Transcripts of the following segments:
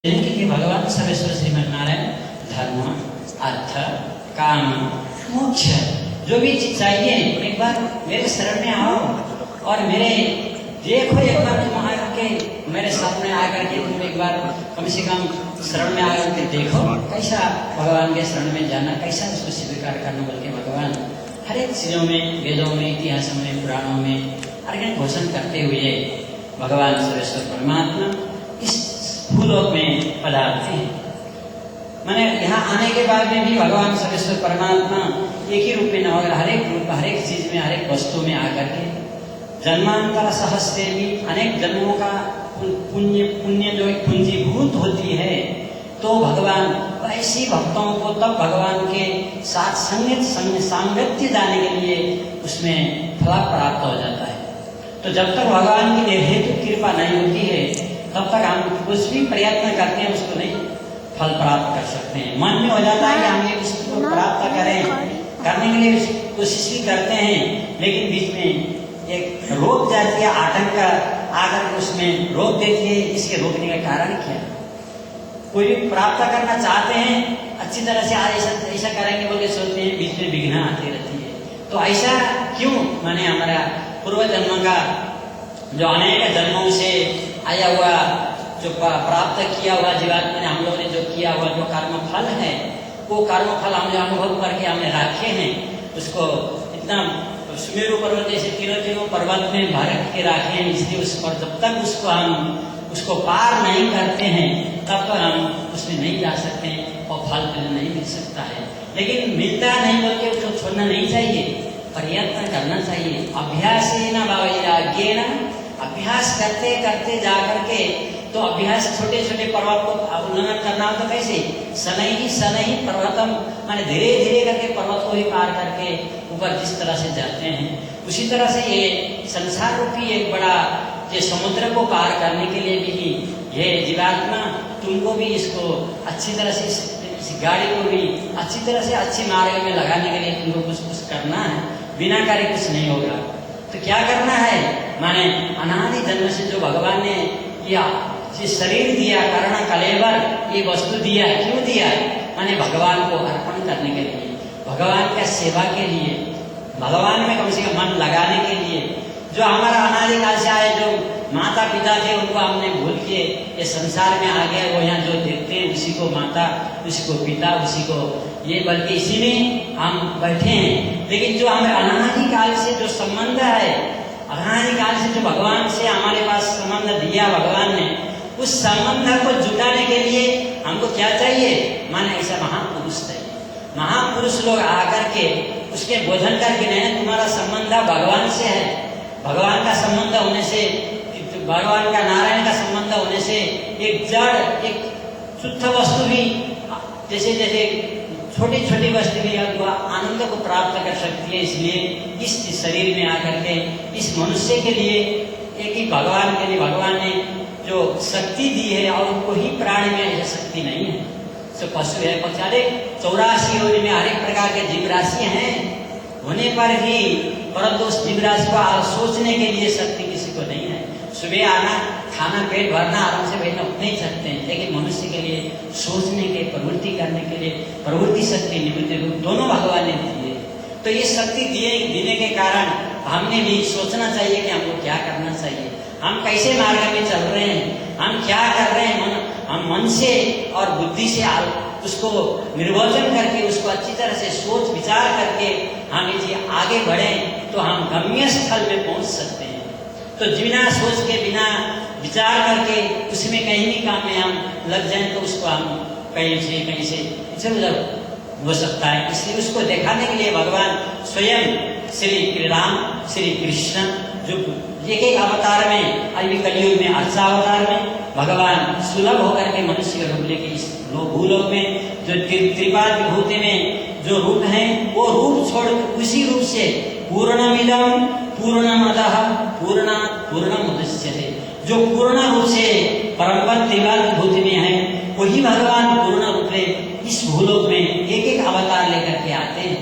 कि भगवान सर्वेश्वर श्रीमन नारायण धर्म अर्थ काम मोक्ष जो भी चीज चाहिए एक बार मेरे शरण में आओ और मेरे देखो एक बार तुम आके मेरे सामने आकर के तुम एक बार कम से कम शरण में आकर के देखो कैसा भगवान के शरण में जाना, कैसा उसको स्वीकार करना। बल्कि भगवान हर एक चीजों में, वेदों में, इतिहासों में, पुराणों में अर्घन घोषण करते हुए भगवान सर्वेश्वर परमात्मा इस भूलोक में पधारते हैं। मैंने यहाँ आने के बाद में भी भगवान सर्वेश्वर परमात्मा एक ही रूप में न होकर हर एक रूप, हर एक चीज में, हर एक वस्तु में आकर के जन्मांतर सहस्त्र भी अनेक जन्मों का पुण्य जो एक पूंजीभूत होती है, तो भगवान ऐसी भक्तों को तब भगवान के साथ सांगत्य जाने के लिए उसमें फल प्राप्त हो जाता है। तो जब तक भगवान की निर्हेतु कृपा नहीं होती है तब तक हम कुछ भी प्रयत्न करते हैं उसको नहीं फल प्राप्त कर सकते हैं। मन में हो जाता है कि हम ये वस्तु को प्राप्त करने के लिए कोशिश भी करते हैं, लेकिन बीच में एक रोक जाती है, आतंक आकर के उसमें रोक देती है। इसके रोकने का कारण क्या है? कोई भी प्राप्त करना चाहते हैं, अच्छी तरह से ऐसा करेंगे बोल के सोचते हैं, बीच में विघ्न आती रहती है। तो ऐसा क्यों? माने हमारा पूर्व जन्म का जो अनेक जन्मों से आया हुआ जो प्राप्त किया हुआ जीवात्मा ने, हम लोगों ने जो किया हुआ जो कर्म फल है, वो कर्म फल हम जो अनुभव करके हमने रखे हैं, उसको इतना सुमेरु पर्वत जैसे तीनों पर्वत में भर के रखे हैं। इसलिए उस पर जब तक उसको पार नहीं करते हैं तब तक हम उसमें नहीं जा सकते हैं और फल नहीं मिल सकता है। लेकिन मिलता नहीं बोल के उसको छोड़ना नहीं चाहिए, प्रयत्न करना चाहिए। अभ्यासेन वैराग्येन, अभ्यास करते करते जाकर के, तो अभ्यास छोटे छोटे पर्वत को उल्लंघन करना हो तो कैसे? शनैः पर्वतम, माने धीरे धीरे करके पर्वत को ही पार करके ऊपर जिस तरह से जाते हैं, उसी तरह से ये संसार रूपी एक बड़ा ये समुद्र को पार करने के लिए भी ये जीवात्मा तुमको भी इसको अच्छी तरह से इस गाड़ी को भी अच्छी तरह से अच्छे मार्ग में लगाने के लिए तुमको कुछ करना है। बिना कार्य कुछ नहीं होगा। तो क्या करना है? माने अनादि जन्म से जो भगवान ने किया, ये शरीर दिया, कर्ण कलेवर, ये वस्तु दिया, क्यों दिया? माने भगवान को अर्पण करने के लिए, भगवान का सेवा के लिए, भगवान में कम से कम मन लगाने के लिए। जो हमारा अनादिकाल से आए जो माता पिता थे उनको हमने भूल के ये संसार में आ गए, वो यहाँ जो देखते हैं उसी को माता, उसी को पिता, उसी को ये, बल्कि इसी में हम बैठे हैं। लेकिन जो हमें अनादिकाल से जो संबंध है, अनादिकाल से जो भगवान से हमारे पास संबंध दिया भगवान ने, उस संबंध को जुटाने के लिए हमको क्या चाहिए? माने ऐसा महापुरुष चाहिए। महापुरुष लोग आकर के उसके बोधन करके, नहीं तुम्हारा संबंध भगवान से है, भगवान का संबंध होने से, भगवान का नारायण का संबंध होने से एक जड़, एक शुद्ध वस्तु भी जैसे जैसे छोटी छोटी वस्तु भी आनंद को प्राप्त कर सकती है। इसलिए इस शरीर में आकर के इस मनुष्य के लिए एक ही भगवान के लिए भगवान ने जो शक्ति दी है, और उनको ही प्राणी में ऐसी शक्ति नहीं है। तो पशु है, पक्षी, 84 योनि में हर एक प्रकार के जीव राशि हैं होने पर भी, परंतु उस जीव राशि को सोचने के लिए शक्ति किसी को नहीं है। सुबह आना, खाना, पेट भरना, आराम से बैठना नहीं सकते हैं, लेकिन मनुष्य के लिए सोचने के, प्रवृत्ति करने के लिए प्रवृत्ति शक्ति, निवृत्ति रूप दोनों भगवान ने दिए। तो ये शक्ति देने के कारण हमने भी सोचना चाहिए कि हमको क्या करना चाहिए, हम कैसे मार्ग में चल रहे हैं, हम क्या कर रहे हैं। हम मन से और बुद्धि से उसको निर्वचन करके, उसको अच्छी तरह से सोच विचार करके हम यदि आगे बढ़े तो हम गम्य स्थल में पहुंच सकते हैं। तो बिना सोच के, बिना विचार करके उसमें कहीं भी काम में हम लग जाएं तो उसको हम कहीं से इधर उधर हो सकता है। इसलिए उसको दिखाने के लिए भगवान स्वयं श्री राम, श्री कृष्ण, जो एक एक अवतार में, अभी कलयुग में 8 अवतार में भगवान सुलभ होकर के मनुष्य का रूप लेके इस भूलोक में जो त्रिपाद विभूति में जो रूप है, वो रूप छोड़ उसी रूप से पूर्णमिदं पूर्णमदः पूर्णमुदच्यते, जो पूर्ण रूप से परमपद त्रिपाद विभूति में है, वही भगवान पूर्ण रूप में इस भूलोक में एक एक अवतार लेकर के आते हैं।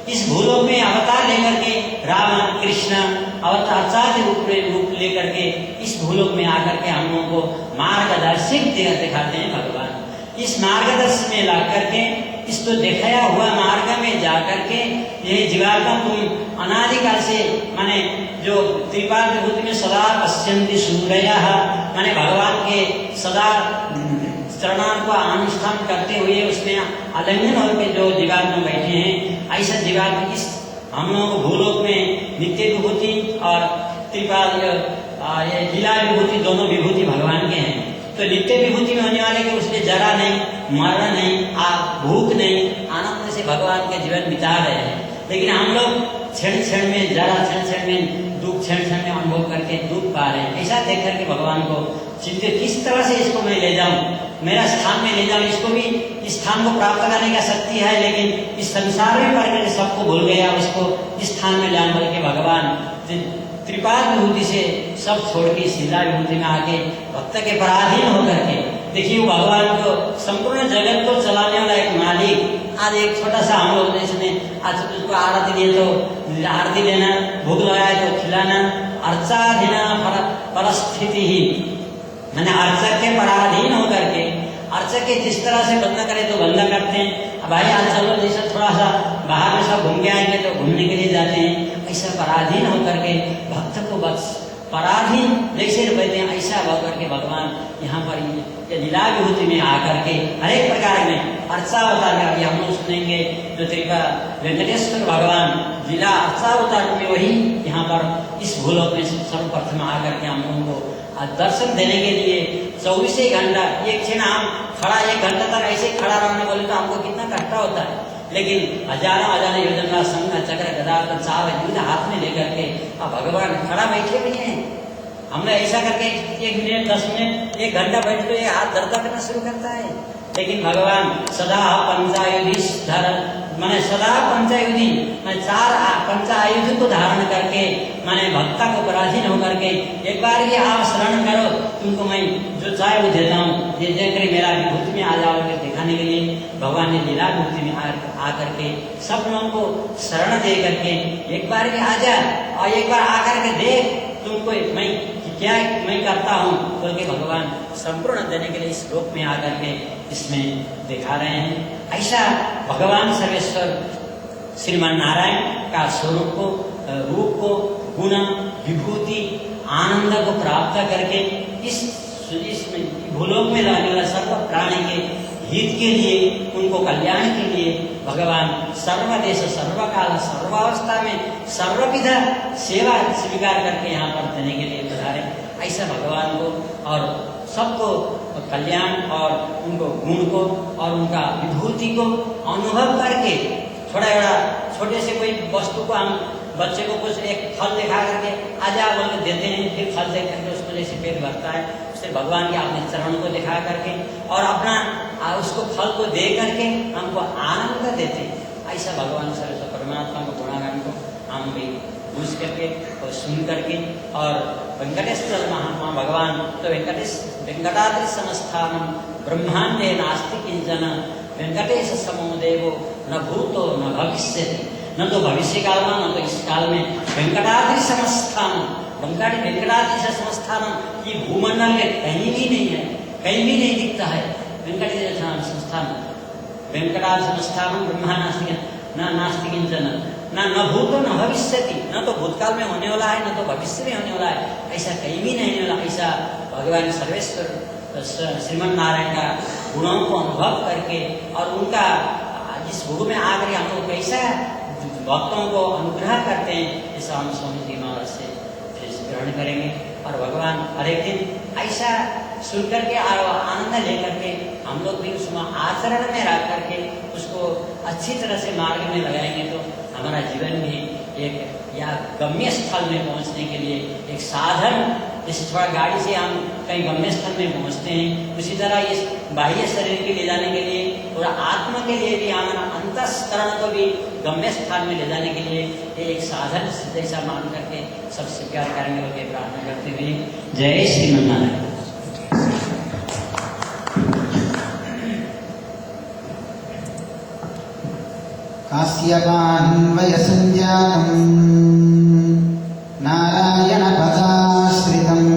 इस भूलोक में अवतार लेकर के राम, कृष्ण अवतार रूप लेकर के इस इस भूलोक में आकर के हम लोगों को मार्गदर्शक दिखाते हैं भगवान। इस मार्गदर्शन में ला करके इसको दिखाया हुआ मार्ग में जा करके ये जीवात्मा तुम अनादिकाल से माने जो त्रिपाद विभूति में सदा पश्यन्ति सूर्यः माने भगवान के सदा चरणान को अनुष्ठान करते हुए उसमें आलिंगन होकर जो जीवात्मा बैठे हैं, ऐसा जीवात्मा इस हम लोगों को भूलोक में नित्य विभूति और त्रिपाद ये लीला विभूति दोनों विभूति भगवान के हैं। तो नित्य विभूति में होने वाले कि उसने जरा नहीं, मरण नहीं, भूख नहीं, आनंद से भगवान के जीवन बिता रहे हैं। लेकिन हम लोग क्षण क्षण में जरा, क्षण क्षण में दुख, क्षण क्षण में अनुभव करके दुख पा रहे हैं। ऐसा देख करके भगवान को चिंतित किस तरह से इसको मैं ले जाऊं, मेरा स्थान में ले जाऊं, इसको भी इस स्थान को प्राप्त करने का शक्ति है, लेकिन इस संसार में पढ़ करके सबको भूल गया, उसको इस स्थान में जान बोल के भगवान त्रिपाद विभूति से सब छोड़ के लीला विभूति में आके भक्त के पराधीन होकर के देखिए भगवान को संपूर्ण जगत को चलाने वाला एक मालिक। आज एक छोटा सा हम लोग इसने आज तुझको आरती दिए तो आरती लेना, भूख लगाए तो खिलाना, अर्चाधीना परिस्थिति ही मैंने अर्चक के पराधीन होकर के अर्चक के जिस तरह से बंद करे तो बंद करते हैं। अब भाई आज चलो जैसे थोड़ा सा बाहर में सब घूम के आएंगे तो घूमने के लिए जाते हैं, ऐसा पराधीन होकर के भक्त को बस पराधीन जैसे रहते हैं ऐसा होकर के भगवान यहाँ पर लीला विभूति में आकर के अनेक प्रकार में अर्चावतार में हम लोग सुनेंगे जो त्रिपा वेंकटेश्वर भगवान लीला अर्चावतार में वही यहाँ पर इस भूलोक में सर्वप्रथम आकर के हम लोगों को दर्शन देने के लिए 24 घंटा एक क्षण हम खड़ा 1 घंटा तक ऐसे खड़ा रहने बोले तो हमको कितना कष्ट होता है, लेकिन हजारों योजना संघ चक्र गदा चाव युद्ध हाथ में लेकर के अब भगवान खड़ा बैठे हुए हैं। हमने ऐसा करके 1 मिनट 10 मिनट 1 घंटा बैठ तो ये हाथ दर्द करना शुरू करता है, लेकिन भगवान सदा पंचायुधीधर माने सदा पंचायुधी माने 4 पंचायुध को धारण करके माने भक्ता को पराधीन होकर के एक बार ये आप शरण करो, तुमको मैं जो चाहे वो देता हूँ, ये देकर मेरा विभूति में आ जाओगे दिखाने के लिए भगवान ने लीला विभूति में आकर के सब लोगों को शरण दे करके एक बार भी आ जा और एक बार आकर के देख तुमको मैं क्या मैं करता हूँ बोल के भगवान संपूर्ण देने के लिए इस लोक में आकर के इसमें दिखा रहे हैं। ऐसा भगवान सर्वेश्वर श्रीमान नारायण का स्वरूप को रूप को गुण विभूति आनंद को प्राप्त करके इस भूलोक में रहने वाला सर्व प्राणी के हित के लिए उनको कल्याण के लिए भगवान सर्वदेश सर्वकाल सर्वावस्था में सर्वविध सेवा स्वीकार करके यहाँ पर देने के लिए पधारे। ऐसा भगवान को और सबको कल्याण और उनको गुण को और उनका विभूति को अनुभव करके थोड़ा छोटे से कोई वस्तु को हम बच्चे को कुछ एक फल दिखा करके आजा बोल के देते हैं, फिर फल देख करके उसको जैसे पेट भरता है उससे भगवान के अपने चरण को दिखा करके और अपना उसको फल को दे करके हमको आनंद देते हैं। ऐसा भगवान सर्व परमात्मा को गुणागान को हम भी बुझ करके और सुन करके और वेंकटेश्वर महात्मा भगवान तो वेंकटाद्रि समस्थानम ब्रह्मांडे नास्ति किंचन वेंकटेश समो देवो न भूतो न भविष्यति, न तो भविष्य काल में न तो इस काल में वेंकटाद्रि समस्थान वेंकटाद्रि समस्थान की भूमंडल में कहीं भी नहीं है, कहीं भी नहीं दिखता है वेंकटेश संस्थान वेंकटाद्रि समस्थान ब्रह्मा नास्ति किंचन न भूतो न भविष्यति, न तो भूतकाल में होने वाला है न तो भविष्य में होने वाला है, ऐसा कहीं भी नहीं होने वाला। ऐसा भगवान सर्वेश्वर श्रीमन नारायण का गुणों को अनुभव करके और उनका जिस भूग में आकर हम लोग कैसा भक्तों को अनुग्रह करते हैं ऐसा हम स्वामी जी महाराज से ग्रहण करेंगे। और भगवान हर एक दिन ऐसा सुन करके आनंद लेकर के हम लोग भी उसमें आचरण में रह करके उसको अच्छी तरह से मार्ग में लगाएंगे तो हमारा जीवन भी एक या गम्य स्थल में पहुंचने के लिए एक साधन, जैसे थोड़ा गाड़ी से हम कहीं गम्य स्थल में पहुंचते हैं उसी तरह इस बाह्य शरीर के ले जाने के लिए थोड़ा आत्मा के लिए भी हमारा अंतःकरण को भी गम्य स्थान में ले जाने के लिए एक साधन जैसा मान करके सब स्वीकार करेंगे लोग प्रार्थना करते हुए जय श्रीमन्नारायण। कास्यपान्वय संज्ञातम् नारायण पदाश्रितम्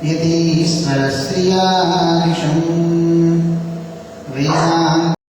यतीश्वरश्रियानिशम् वेदा